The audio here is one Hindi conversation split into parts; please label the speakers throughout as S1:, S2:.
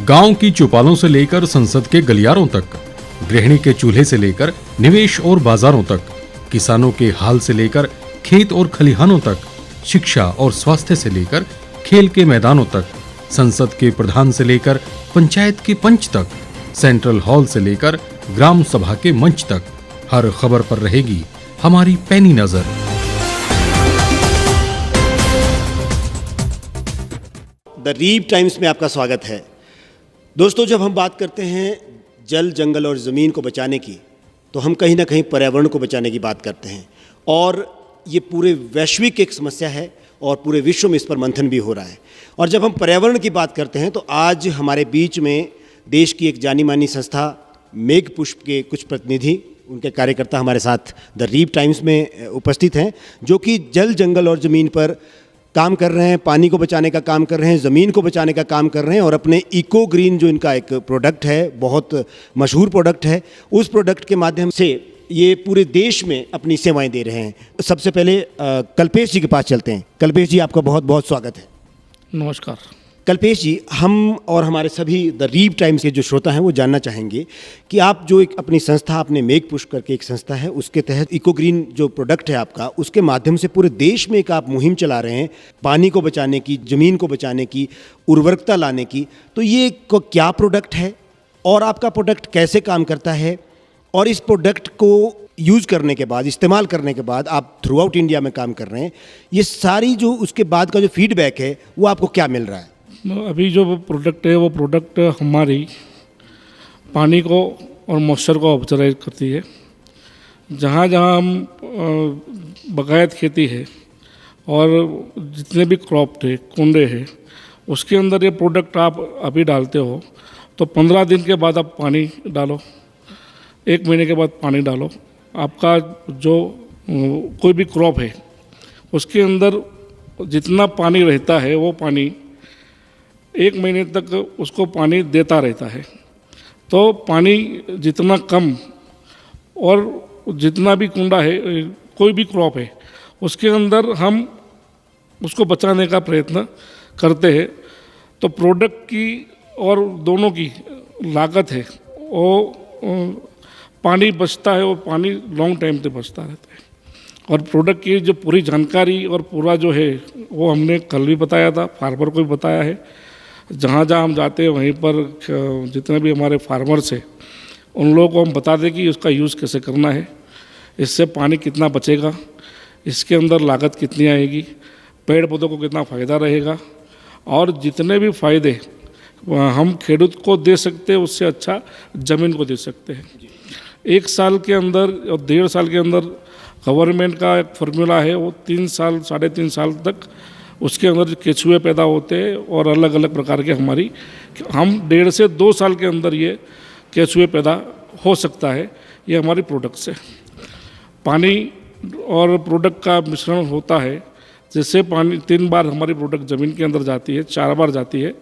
S1: गांव की चौपालों से लेकर संसद के गलियारों तक, गृहिणी के चूल्हे से लेकर निवेश और बाजारों तक, किसानों के हाल से लेकर खेत और खलिहानों तक, शिक्षा और स्वास्थ्य से लेकर खेल के मैदानों तक, संसद के प्रधान से लेकर पंचायत के पंच तक, सेंट्रल हॉल से लेकर ग्राम सभा के मंच तक, हर खबर पर रहेगी हमारी पैनी नजर।
S2: द रीप टाइम्स में आपका स्वागत है। दोस्तों, जब हम बात करते हैं जल, जंगल और ज़मीन को बचाने की, तो हम कहीं ना कहीं पर्यावरण को बचाने की बात करते हैं। और ये पूरे वैश्विक एक समस्या है और पूरे विश्व में इस पर मंथन भी हो रहा है। और जब हम पर्यावरण की बात करते हैं तो आज हमारे बीच में देश की एक जानी मानी संस्था मेघपुष्प के कुछ प्रतिनिधि, उनके कार्यकर्ता हमारे साथ द रीप टाइम्स में उपस्थित हैं, जो कि जल, जंगल और ज़मीन पर काम कर रहे हैं, पानी को बचाने का काम कर रहे हैं, ज़मीन को बचाने का काम कर रहे हैं। और अपने इको ग्रीन जो इनका एक प्रोडक्ट है, बहुत मशहूर प्रोडक्ट है, उस प्रोडक्ट के माध्यम से ये पूरे देश में अपनी सेवाएं दे रहे हैं। सबसे पहले कल्पेश जी के पास चलते हैं। कल्पेश जी, आपका बहुत बहुत स्वागत है।
S3: नमस्कार।
S2: कल्पेश जी, हम और हमारे सभी द रीप टाइम्स के जो श्रोता हैं वो जानना चाहेंगे कि आप जो एक अपनी संस्था, आपने मेघपुष्प करके एक संस्था है, उसके तहत इको ग्रीन जो प्रोडक्ट है आपका, उसके माध्यम से पूरे देश में एक आप मुहिम चला रहे हैं पानी को बचाने की, ज़मीन को बचाने की, उर्वरकता लाने की। तो ये क्या प्रोडक्ट है और आपका प्रोडक्ट कैसे काम करता है, और इस प्रोडक्ट को यूज़ करने के बाद, इस्तेमाल करने के बाद आप थ्रू आउट इंडिया में काम कर रहे हैं, ये सारी जो उसके बाद का जो फीडबैक है वो आपको क्या मिल रहा है?
S3: अभी जो प्रोडक्ट है वो प्रोडक्ट हमारी पानी को और मॉइस्चर को ऑब्जर्व करती है। जहाँ जहाँ हम बागायत खेती है और जितने भी क्रॉप थे, कुंडे हैं, उसके अंदर ये प्रोडक्ट आप अभी डालते हो तो 15 दिन के बाद आप पानी डालो, 1 महीने के बाद पानी डालो, आपका जो कोई भी क्रॉप है उसके अंदर जितना पानी रहता है वो पानी 1 महीने तक उसको पानी देता रहता है। तो पानी जितना कम और जितना भी कुंडा है, कोई भी क्रॉप है, उसके अंदर हम उसको बचाने का प्रयत्न करते हैं। तो प्रोडक्ट की और दोनों की लागत है वो पानी बचता है, वो पानी लॉन्ग टाइम तक बचता रहता है। और प्रोडक्ट की जो पूरी जानकारी और पूरा जो है वो हमने कल भी बताया था, फार्मर को भी बताया है। जहाँ जहाँ हम जाते हैं वहीं पर जितने भी हमारे फार्मर्स हैं उन लोगों को हम बता दें कि उसका यूज़ कैसे करना है, इससे पानी कितना बचेगा, इसके अंदर लागत कितनी आएगी, पेड़ पौधों को कितना फ़ायदा रहेगा, और जितने भी फ़ायदे हम खेडूत को दे सकते हैं उससे अच्छा ज़मीन को दे सकते हैं। 1 साल के अंदर और 1.5 साल के अंदर गवर्नमेंट का एक फार्मूला है, वो 3 साल 3.5 साल तक उसके अंदर केचुए पैदा होते हैं और अलग अलग प्रकार के हमारी, हम 1.5 से 2 साल के अंदर ये केचुए पैदा हो सकता है। ये हमारी प्रोडक्ट से पानी और प्रोडक्ट का मिश्रण होता है। जैसे पानी 3 बार हमारी प्रोडक्ट ज़मीन के अंदर जाती है, 4 बार जाती है,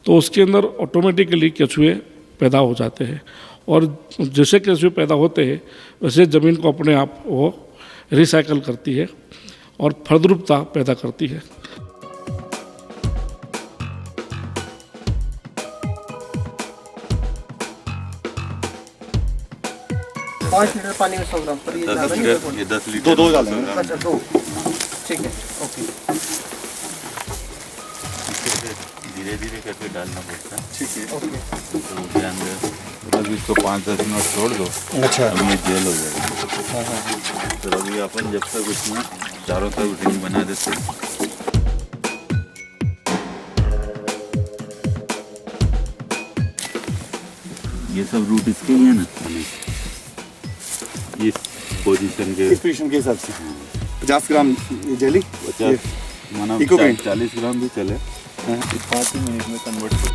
S3: तो उसके अंदर ऑटोमेटिकली केचुए पैदा हो जाते हैं। और जैसे केचुए पैदा होते हैं वैसे ज़मीन को अपने आप वो रिसाइकल करती है और फलद्रुपता पैदा करती है।
S4: 5 लीटर पानी में 100 ग्राम पर ये
S5: 10 लीटर दो डाल दो।
S4: अच्छा, 2, ठीक है, ओके।
S5: धीरे धीरे करके डालना पड़ता है,
S4: ठीक है, ओके।
S5: तो उसके अंदर अभी इसको 5-10 मिनट छोड़ दो।
S4: अच्छा,
S5: अभी जेल हो जाएगा। तो अभी अपन जब तक उसमें चारों तरफ रिंग बना देते हैं। ये सब रूट इसके ही है ना, इस पोजीशन के
S4: हिसाब से 50 ग्राम जेली,
S5: 50 माना 40 ग्राम भी चले, 5 ही मिनट में कन्वर्ट कर।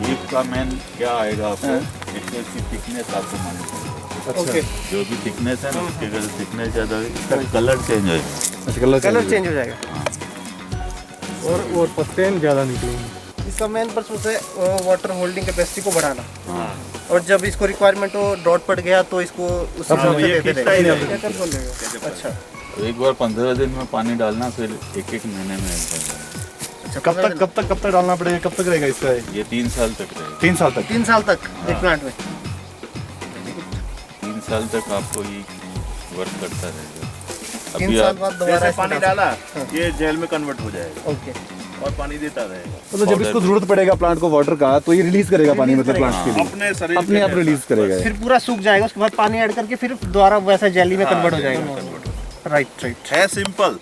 S5: लीफ का मेन क्या आएगा आपको, एक तो इसकी थिकनेस आपको मालूम है।
S4: अच्छा,
S5: जो भी थिकनेस है ना, उसकी अगर थिकनेस ज़्यादा है इसका कलर चेंज हो जाएगा।
S4: अच्छा, कलर चेंज हो जाएगा
S6: और पत्ते ज़्यादा निकलेंगे।
S4: इसका मेन पर्पस है वाटर होल्डिंग कैपेसिटी को बढ़ाना। और जब इसको रिक्वायरमेंट हो, ड्रॉट पड़ गया तो इसको उस हिसाब से देते रहेंगे। अच्छा,
S5: और एक बार 15 दिन में पानी डालना, फिर एक एक महीने में एक बार डालना।
S6: अच्छा, कब तक डालना पड़ेगा, कब तक रहेगा इसका?
S5: ये 3 साल तक रहेगा।
S6: 3 साल तक?
S4: 3 साल तक एक प्लांट में?
S5: 3 साल तक आपको ये वर्क करता रहेगा।
S4: 3 साल बाद दोबारा
S7: जैसे
S4: इसमें
S7: पानी डाला ये जेल में कन्वर्ट हो जाएगा
S4: ओके।
S7: और पानी देता रहेगा।
S6: मतलब जब इसको जरूरत पड़ेगा प्लांट को वाटर का, तो ये रिलीज करेगा पानी, मतलब प्लांट के लिए
S7: अपने शरीर
S6: अपने आप रिलीज करेगा।
S4: फिर पूरा सूख जाएगा, उसके बाद पानी ऐड करके फिर दोबारा वैसा जेली में कन्वर्ट हो जाएगा। Right right.
S7: है सिंपल,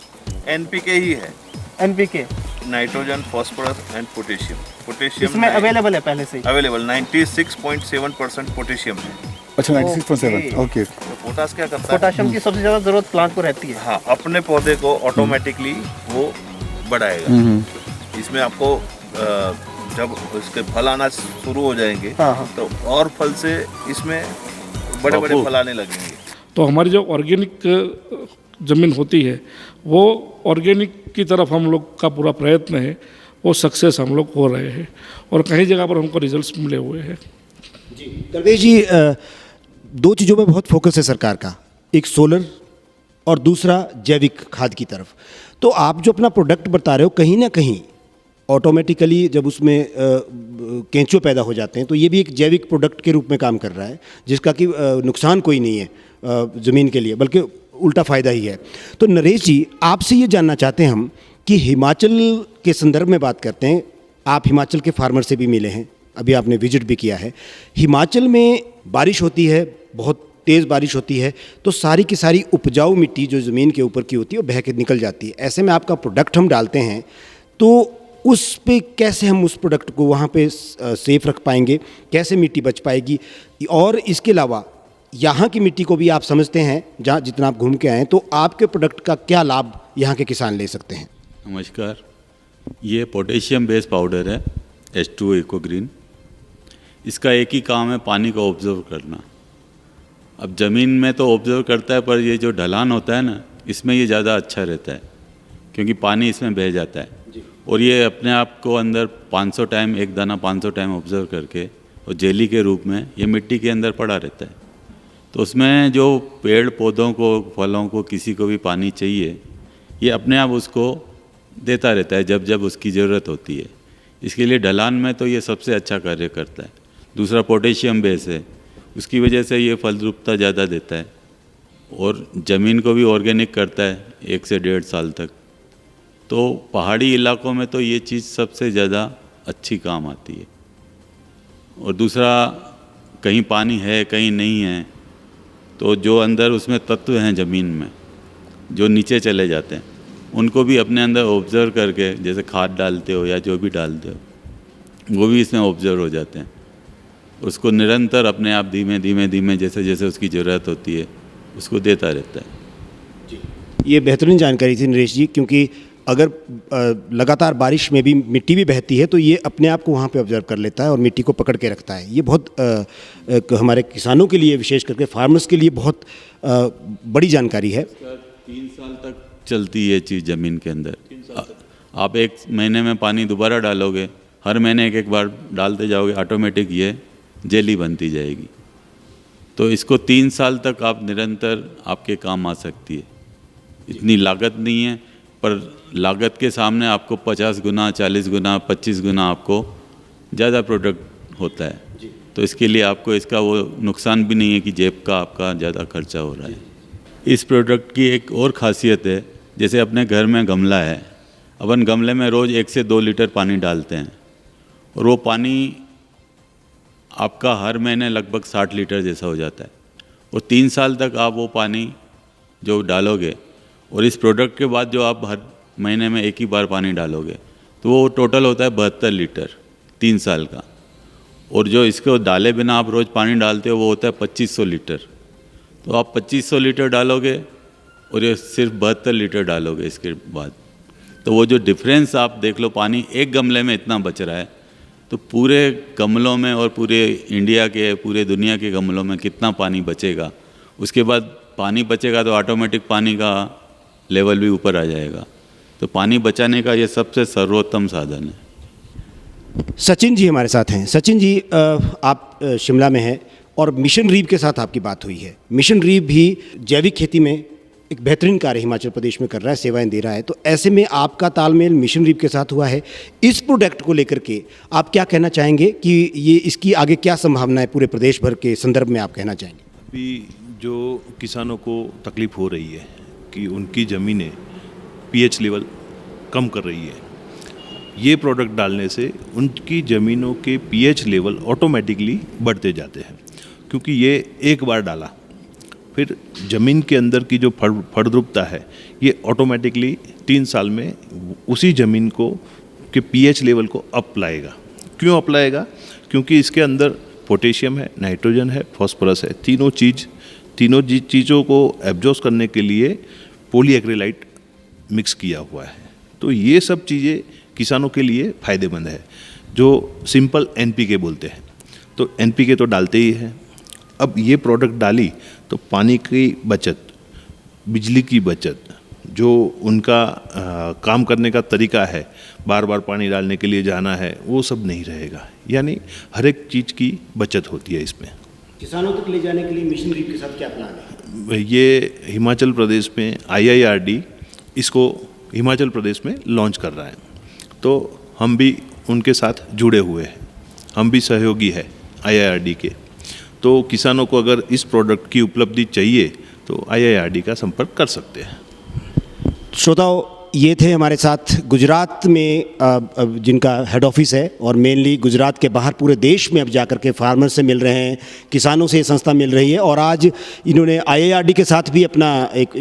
S7: एनपीके ही है।
S4: NPK
S7: nitrogen, phosphorus and potassium. Potassium
S4: इसमें अवेलेबल है पहले से ही?
S7: अवेलेबल 96.7% पोटेशियम है।
S6: अच्छा, 96.7, ओके।
S7: तो पोटास क्या करता है?
S4: पोटाशियम की सबसे ज़्यादा ज़रूरत प्लांट को रहती है।
S7: हाँ, अपने पौधे को ऑटोमेटिकली वो बढ़ाएगा। इसमें आपको जब उसके फल आना शुरू हो जाएंगे
S4: हाँ।
S7: तो और फल से इसमें बड़े बड़े फल आने लगेंगे।
S3: तो हमारी जो ऑर्गेनिक ज़मीन होती है वो ऑर्गेनिक की तरफ हम लोग का पूरा प्रयत्न है, वो सक्सेस हम लोग हो रहे हैं और कई जगह पर हमको रिजल्ट्स मिले हुए हैं।
S2: दरवेश जी, 2 चीज़ों में बहुत फोकस है सरकार का, एक सोलर और दूसरा जैविक खाद की तरफ। तो आप जो अपना प्रोडक्ट बता रहे हो, कहीं ना कहीं ऑटोमेटिकली जब उसमें केंचुए पैदा हो जाते हैं तो ये भी एक जैविक प्रोडक्ट के रूप में काम कर रहा है, जिसका कि नुकसान कोई नहीं है ज़मीन के लिए, बल्कि उल्टा फ़ायदा ही है। तो नरेश जी, आपसे ये जानना चाहते हैं हम कि हिमाचल के संदर्भ में बात करते हैं, आप हिमाचल के फार्मर से भी मिले हैं, अभी आपने विजिट भी किया है। हिमाचल में बारिश होती है, बहुत तेज़ बारिश होती है, तो सारी की सारी उपजाऊ मिट्टी जो ज़मीन के ऊपर की होती है वो बह के निकल जाती है। ऐसे में आपका प्रोडक्ट हम डालते हैं तो उस पे कैसे हम उस प्रोडक्ट को वहाँ पे सेफ रख पाएंगे, कैसे मिट्टी बच पाएगी? और इसके अलावा यहाँ की मिट्टी को भी आप समझते हैं, जहाँ जितना आप घूम के आए हैं, तो आपके प्रोडक्ट का क्या लाभ यहाँ के किसान ले सकते हैं?
S5: नमस्कार, ये पोटेशियम बेस्ड पाउडर है H2O इको ग्रीन। इसका एक ही काम है पानी को ऑब्जर्व करना। अब ज़मीन में तो ऑब्जर्व करता है, पर ये जो ढलान होता है ना, इसमें ये ज़्यादा अच्छा रहता है क्योंकि पानी इसमें बह जाता है और ये अपने आप को अंदर 500 टाइम, एक दाना 500 टाइम ऑब्जर्व करके और जेली के रूप में ये मिट्टी के अंदर पड़ा रहता है। तो उसमें जो पेड़ पौधों को, फलों को, किसी को भी पानी चाहिए, ये अपने आप उसको देता रहता है जब जब उसकी ज़रूरत होती है। इसके लिए ढलान में तो ये सबसे अच्छा कार्य करता है। दूसरा पोटेशियम बेस है, उसकी वजह से ये फलद्रुपता ज़्यादा देता है और ज़मीन को भी ऑर्गेनिक करता है 1 से 1.5 साल तक। तो पहाड़ी इलाकों में तो ये चीज़ सबसे ज़्यादा अच्छी काम आती है। और दूसरा, कहीं पानी है कहीं नहीं है, तो जो अंदर उसमें तत्व हैं ज़मीन में जो नीचे चले जाते हैं, उनको भी अपने अंदर ऑब्जर्व करके, जैसे खाद डालते हो या जो भी डालते हो, वो भी इसमें ऑब्जर्व हो जाते हैं। उसको निरंतर अपने आप धीमे धीमे धीमे जैसे जैसे उसकी ज़रूरत होती है उसको देता रहता है।
S2: ये बेहतरीन जानकारी थी नरेश जी, क्योंकि अगर लगातार बारिश में भी मिट्टी भी बहती है तो ये अपने आप को वहाँ पे ऑब्जर्व कर लेता है और मिट्टी को पकड़ के रखता है। ये बहुत हमारे किसानों के लिए, विशेष करके फार्मर्स के लिए बहुत बड़ी जानकारी है।
S5: 3 साल तक चलती है ये चीज़ ज़मीन के अंदर। आप 1 महीने में पानी दोबारा डालोगे, हर महीने एक बार डालते जाओगे, ऑटोमेटिक ये जेली बनती जाएगी। तो इसको 3 साल तक आप निरंतर आपके काम आ सकती है। इतनी लागत नहीं है, पर लागत के सामने आपको 50 गुना, 40 गुना, 25 गुना आपको ज़्यादा प्रोडक्ट होता है। तो इसके लिए आपको इसका वो नुकसान भी नहीं है कि जेब का आपका ज़्यादा खर्चा हो रहा है। इस प्रोडक्ट की एक और ख़ासियत है, जैसे अपने घर में गमला है, अपन गमले में रोज़ 1 से 2 लीटर पानी डालते हैं और वो पानी आपका हर महीने लगभग 60 लीटर जैसा हो जाता है। और 3 साल तक आप वो पानी जो डालोगे और इस प्रोडक्ट के बाद जो आप हर महीने में 1 ही बार पानी डालोगे, तो वो टोटल होता है 72 लीटर 3 साल का। और जो इसको डाले बिना आप रोज़ पानी डालते हो वो होता है 2500 लीटर। तो आप 2500 लीटर डालोगे और ये सिर्फ 72 लीटर डालोगे इसके बाद, तो वो जो डिफरेंस आप देख लो, पानी एक गमले में इतना बच रहा है, तो पूरे गमलों में और पूरे इंडिया के, पूरे दुनिया के गमलों में कितना पानी बचेगा। उसके बाद पानी बचेगा तो ऑटोमेटिक पानी का लेवल भी ऊपर आ जाएगा। तो पानी बचाने का ये सबसे सर्वोत्तम साधन है।
S2: सचिन जी हमारे साथ हैं। सचिन जी, आप शिमला में हैं और मिशन रीव के साथ आपकी बात हुई है। मिशन रीव भी जैविक खेती में एक बेहतरीन कार्य हिमाचल प्रदेश में कर रहा है, सेवाएं दे रहा है, तो ऐसे में आपका तालमेल मिशन रीप के साथ हुआ है। इस प्रोडक्ट को लेकर के आप क्या कहना चाहेंगे कि ये इसकी आगे क्या संभावना है पूरे प्रदेश भर के संदर्भ में आप कहना चाहेंगे?
S7: अभी जो किसानों को तकलीफ़ हो रही है कि उनकी ज़मीनें पीएच लेवल कम कर रही है, ये प्रोडक्ट डालने से उनकी ज़मीनों के पीएच लेवल ऑटोमेटिकली बढ़ते जाते हैं, क्योंकि ये एक बार डाला फिर ज़मीन के अंदर की जो फलद्रुपता है ये ऑटोमेटिकली 3 साल में उसी ज़मीन को के पीएच लेवल को अप लाएगा। क्यों अप लाएगा? क्योंकि इसके अंदर पोटेशियम है, नाइट्रोजन है, फॉस्फोरस है, तीनों चीज़ों को एब्जॉर्ब करने के लिए पॉलीएक्रिलाइट मिक्स किया हुआ है। तो ये सब चीज़ें किसानों के लिए फ़ायदेमंद है, जो सिंपल एनपीके बोलते हैं। तो एनपीके तो डालते ही हैं, अब ये प्रोडक्ट डाली तो पानी की बचत, बिजली की बचत, जो उनका काम करने का तरीका है, बार बार पानी डालने के लिए जाना है, वो सब नहीं रहेगा। यानी हर एक चीज़ की बचत होती है इसमें।
S2: किसानों तक ले जाने के लिए मिशन रीप के साथ क्या प्लान है?
S7: ये हिमाचल प्रदेश में IIRD इसको हिमाचल प्रदेश में लॉन्च कर रहा है, तो हम भी उनके साथ जुड़े हुए हैं, हम भी सहयोगी है IIRD के। तो किसानों को अगर इस प्रोडक्ट की उपलब्धि चाहिए तो IIRD का संपर्क कर सकते हैं।
S2: श्रोताओं, ये थे हमारे साथ गुजरात में जिनका हेड ऑफिस है और मेनली गुजरात के बाहर पूरे देश में अब जाकर के फार्मर से मिल रहे हैं, किसानों से ये संस्था मिल रही है और आज इन्होंने IIRD के साथ भी अपना एक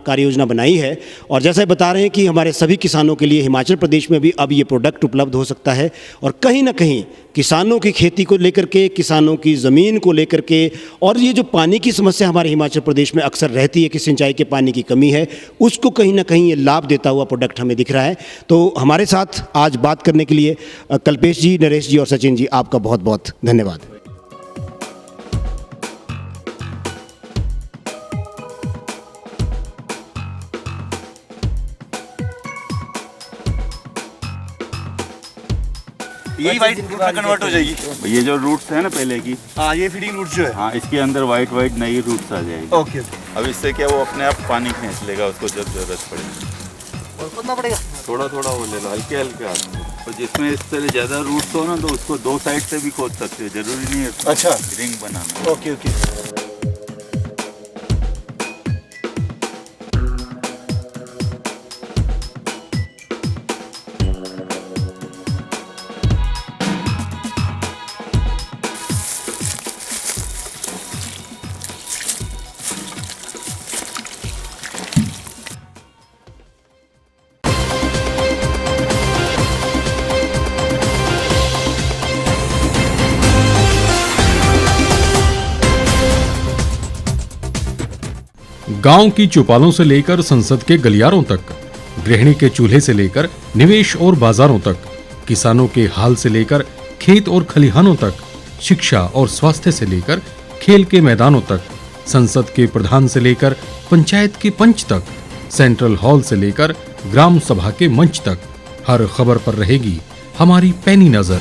S2: कार्य योजना बनाई है और जैसा बता रहे हैं कि हमारे सभी किसानों के लिए हिमाचल प्रदेश में भी अब ये प्रोडक्ट उपलब्ध हो सकता है और कहीं ना कहीं किसानों की खेती को लेकर के, किसानों की ज़मीन को लेकर के और ये जो पानी की समस्या हमारे हिमाचल प्रदेश में अक्सर रहती है कि सिंचाई के पानी की कमी है, उसको कहीं ना कहीं ये लाभ देता हुआ प्रोडक्ट हमें दिख रहा है। तो हमारे साथ आज बात करने के लिए कल्पेश जी, नरेश जी और सचिन जी, आपका बहुत बहुत धन्यवाद।
S8: यही वाइट रूट में कन्वर्ट हो जाएगी। ये जो रूट्स है ना पहले की,
S4: हाँ, ये फीडिंग रूट्स जो है,
S8: हाँ, इसके अंदर वाइट नई रूट्स आ जाएगी।
S4: ओके।
S5: अब इससे क्या वो अपने आप पानी खींच लेगा उसको जब जरूरत पड़ेगी।
S4: और कितना पड़ेगा?
S5: थोड़ा थोड़ा वो ले लो, हल्के हल्के हाथ। और जिसमें इस तरह ज़्यादा रूट्स हो ना तो उसको 2 साइड से भी खोद सकते हो, जरूरी नहीं है
S4: अच्छा
S5: रिंग बनाना।
S4: ओके।
S1: गांव की चौपालों से लेकर संसद के गलियारों तक, गृहिणी के चूल्हे से लेकर निवेश और बाजारों तक, किसानों के हाल से लेकर खेत और खलिहानों तक, शिक्षा और स्वास्थ्य से लेकर खेल के मैदानों तक, संसद के प्रधान से लेकर पंचायत के पंच तक, सेंट्रल हॉल से लेकर ग्राम सभा के मंच तक, हर खबर पर रहेगी हमारी पैनी नजर।